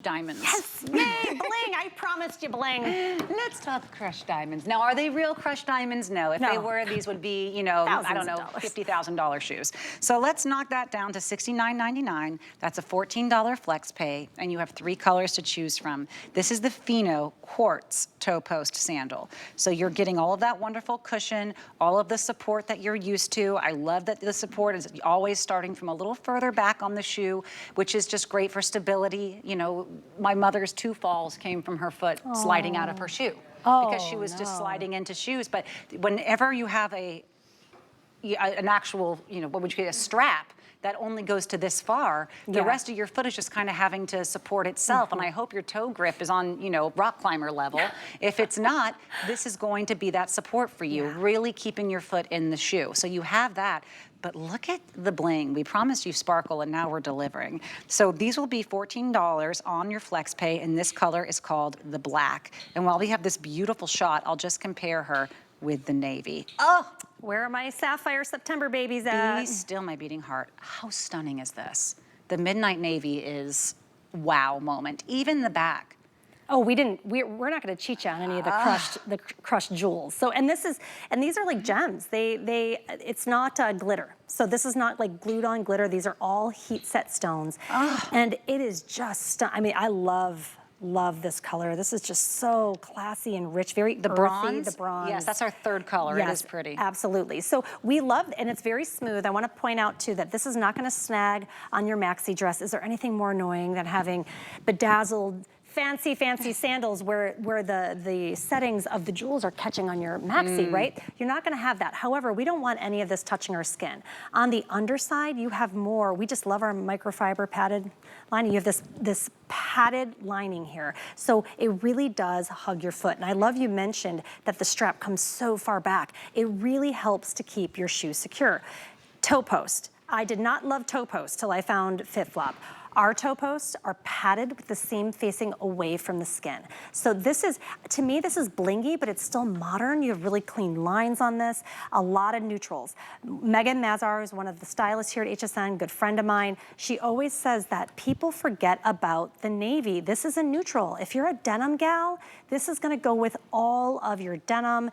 Diamonds. Yes, yay, bling, I promised you bling. Let's talk crushed diamonds. Now, are they real crushed diamonds? No. If they were, these would be, you know, I don't know, $50,000 shoes. So let's knock that down to $69.99. That's a $14 flex pay, and you have 3 colors to choose from. This is the Fino Quartz ToePost Sandal. So you're getting all of that wonderful cushion, all of the support that you're used to. I love that the support is always starting from a little further back on the shoe, which is just great for stability. You know, my mother's 2 falls came from her foot sliding out of her shoe because she was just sliding into shoes. But whenever you have an actual, you know, what would you say, a strap that only goes to this far, the rest of your foot is just kind of having to support itself. And I hope your toe grip is on, you know, rock climber level. If it's not, this is going to be that support for you, really keeping your foot in the shoe. So you have that. But look at the bling. We promised you sparkle, and now we're delivering. So these will be $14 on your flex pay, and this color is called the black. And while we have this beautiful shot, I'll just compare her with the navy. Oh, where are my sapphire September babies at? Be still my beating heart. How stunning is this? The midnight navy is wow moment. Even the back. Oh, we're not going to cheat you on any of the crushed jewels. So, and these are like gems. It's not glitter. So this is not like glued on glitter. These are all heat set stones. And it is just, I mean, I love this color. This is just so classy and rich, very earthy, bronze. the bronze. Yes, that's our 3rd color. Yes, it is pretty. Absolutely. So we love, and it's very smooth. I want to point out too that this is not going to snag on your maxi dress. Is there anything more annoying than having bedazzled, fancy sandals where the settings of the jewels are catching on your maxi, right? You're not gonna have that. However, we don't want any of this touching our skin. On the underside, you have more. We just love our microfiber padded lining. You have this padded lining here. So it really does hug your foot. And I love you mentioned that the strap comes so far back. It really helps to keep your shoe secure. ToePost. I did not love ToePost till I found FitFlop. Our toe posts are padded with the seam facing away from the skin. So this is, to me, this is blingy, but it's still modern. You have really clean lines on this, a lot of neutrals. Megan Mazar is one of the stylists here at HSN, good friend of mine. She always says that people forget about the navy. This is a neutral. If you're a denim gal, this is gonna go with all of your denim.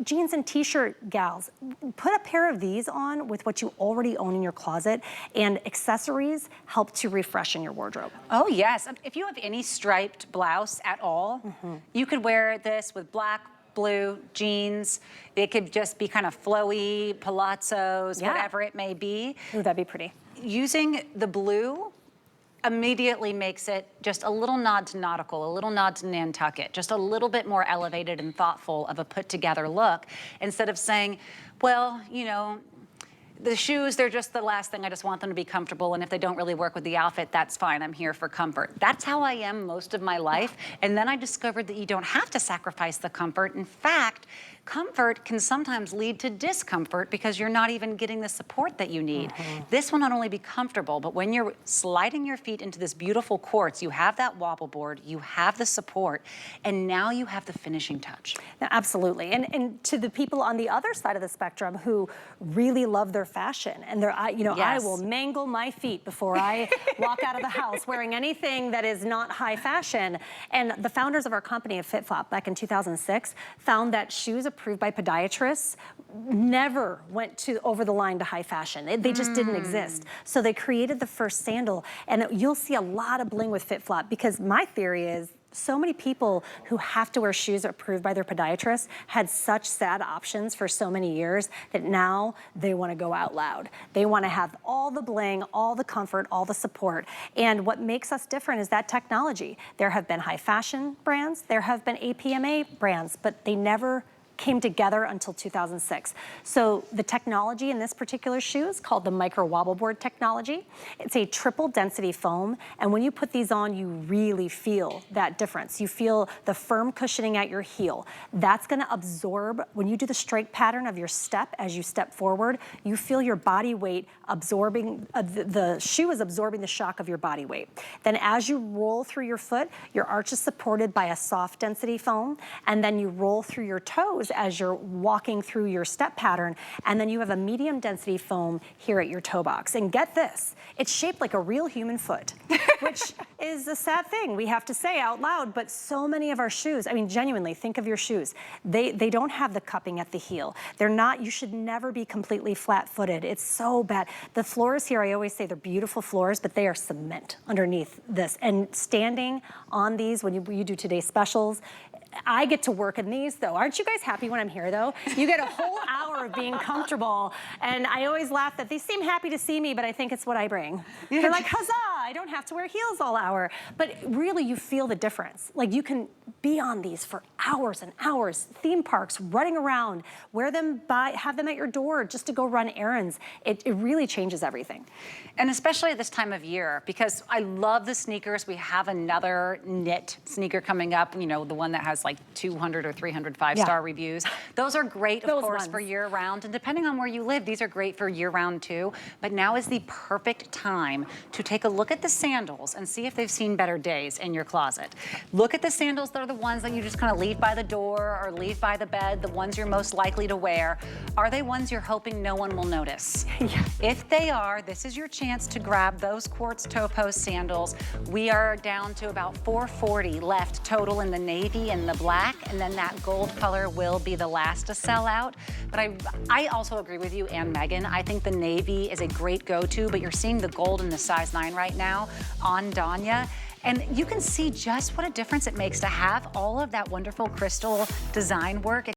Jeans and t-shirt gals, put a pair of these on with what you already own in your closet, and accessories help to refresh in your wardrobe. Oh yes, if you have any striped blouse at all, you could wear this with black, blue jeans. It could just be kind of flowy, palazzos, whatever it may be. Ooh, that'd be pretty. Using the blue immediately makes it just a little nod to nautical, a little nod to Nantucket, just a little bit more elevated and thoughtful of a put together look, instead of saying, well, you know, the shoes, they're just the last thing. I just want them to be comfortable, and if they don't really work with the outfit, that's fine. I'm here for comfort. That's how I am most of my life. And then I discovered that you don't have to sacrifice the comfort. In fact, comfort can sometimes lead to discomfort because you're not even getting the support that you need. This will not only be comfortable, but when you're sliding your feet into this beautiful quartz, you have that wobble board, you have the support, and now you have the finishing touch. Now, absolutely. And to the people on the other side of the spectrum who really love their fashion, and they're, you know, I will mangle my feet before I walk out of the house wearing anything that is not high fashion. And the founders of our company at FitFlop back in 2006 found that shoes approved by podiatrists never went over the line to high fashion. They just didn't exist. So they created the first sandal, and you'll see a lot of bling with FitFlop, because my theory is so many people who have to wear shoes approved by their podiatrist had such sad options for so many years that now they want to go out loud. They want to have all the bling, all the comfort, all the support. And what makes us different is that technology. There have been high fashion brands, there have been APMA brands, but they never came together until 2006. So the technology in this particular shoe is called the Microwobbleboard technology. It's a triple density foam, and when you put these on, you really feel that difference. You feel the firm cushioning at your heel. That's gonna absorb, when you do the straight pattern of your step as you step forward, you feel your body weight absorbing, the shoe is absorbing the shock of your body weight. Then as you roll through your foot, your arch is supported by a soft density foam, and then you roll through your toes, shoes as you're walking through your step pattern, and then you have a medium density foam here at your toe box. And get this, it's shaped like a real human foot, which is a sad thing we have to say out loud, but so many of our shoes, I mean, genuinely, think of your shoes. They don't have the cupping at the heel. They're not, you should never be completely flat-footed. It's so bad. The floors here, I always say they're beautiful floors, but they are cement underneath this. And standing on these when you do today's specials, I get to work in these though. Aren't you guys happy when I'm here though? You get a whole hour of being comfortable. And I always laugh that they seem happy to see me, but I think it's what I bring. They're like, huzzah, I don't have to wear heels all hour. But really you feel the difference. Like you can be on these for hours and hours. Theme parks, running around, wear them have them at your door just to go run errands. It really changes everything. And especially at this time of year, because I love the sneakers. We have another knit sneaker coming up, you know, the one that has like 200 or 300 5-star reviews. Those are great, of course, for year-round. And depending on where you live, these are great for year-round too. But now is the perfect time to take a look at the sandals and see if they've seen better days in your closet. Look at the sandals that are the ones that you just kind of leave by the door or leave by the bed, the ones you're most likely to wear. Are they ones you're hoping no one will notice? If they are, this is your chance to grab those Quartz ToePost sandals. We are down to about 440 left total in the navy and the black, and then that gold color will be the last to sell out. But I also agree with you and Megan. I think the navy is a great go-to, but you're seeing the gold in the size 9 right now on Danya. And you can see just what a difference it makes to have all of that wonderful crystal design work.